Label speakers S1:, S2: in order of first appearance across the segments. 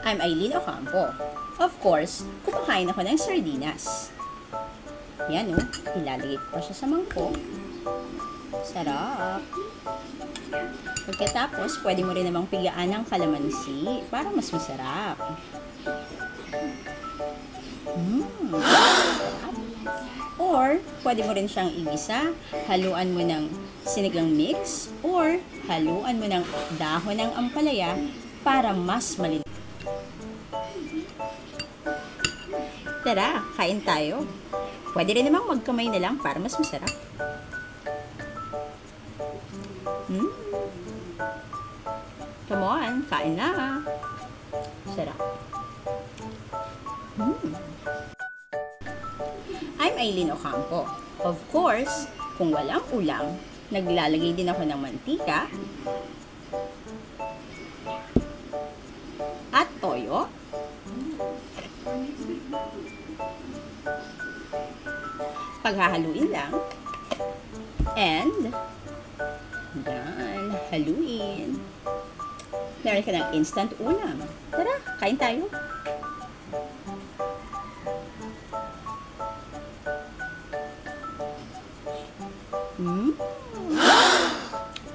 S1: I'm Aileen Ocampo. Of course, kumakain ako ng sardinas. Yan o, ilalagay ko pa siya sa mangkok. Sarap! Pagkatapos, pwede mo rin namang pigaan ng kalamansi para mas masarap. Or, pwede mo rin siyang igisa, haluan mo ng sinigang mix, or haluan mo ng dahon ng ampalaya para mas malinis. Tara, kain tayo. Pwede rin namang magkamay na lang para mas masarap. Come on, kain na. Sarap. I'm Aileen Ocampo. Of course, kung walang ulam, naglalagay din ako ng mantika at toyo. Paghahaluin lang. And, yan, haluin. Meron ka ng instant ulam. Tara, kain tayo.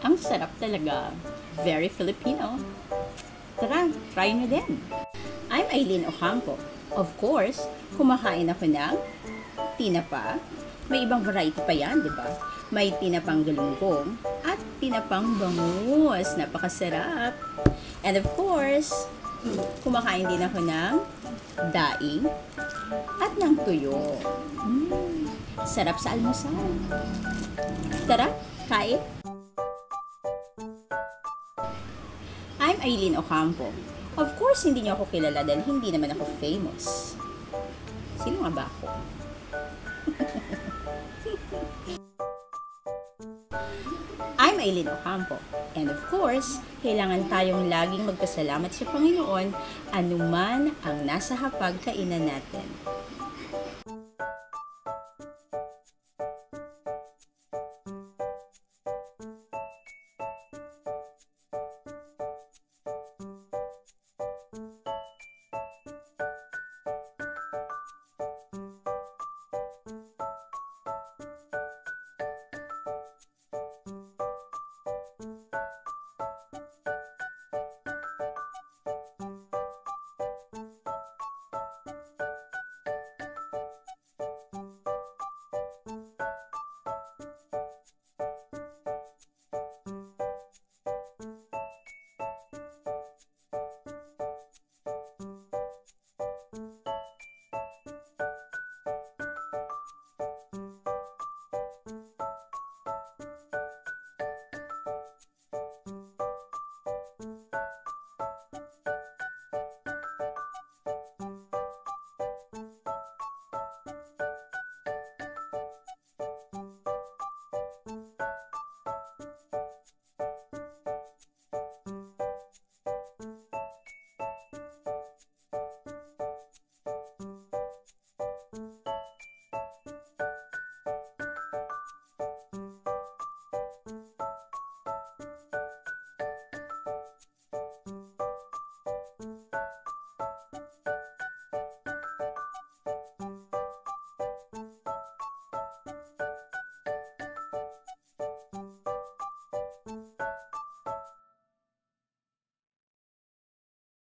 S1: Ang sarap talaga. Very Filipino. Tara, try nyo din. I'm Aileen Ocampo. Of course, kumakain ako ng tinapa. May ibang variety pa yan, di ba? May tinapang galunggong at tinapang bangus. Napakasarap. And of course, kumakain din ako ng daing at ng tuyo. Sarap sa almusal. Tara, kain. I'm Aileen Ocampo. Of course, hindi niyo ako kilala dahil hindi naman ako famous. Sino nga ba ako? I'm Aileen Ocampo. And of course, kailangan tayong laging magpasalamat sa Panginoon anuman ang nasa hapagkainan natin.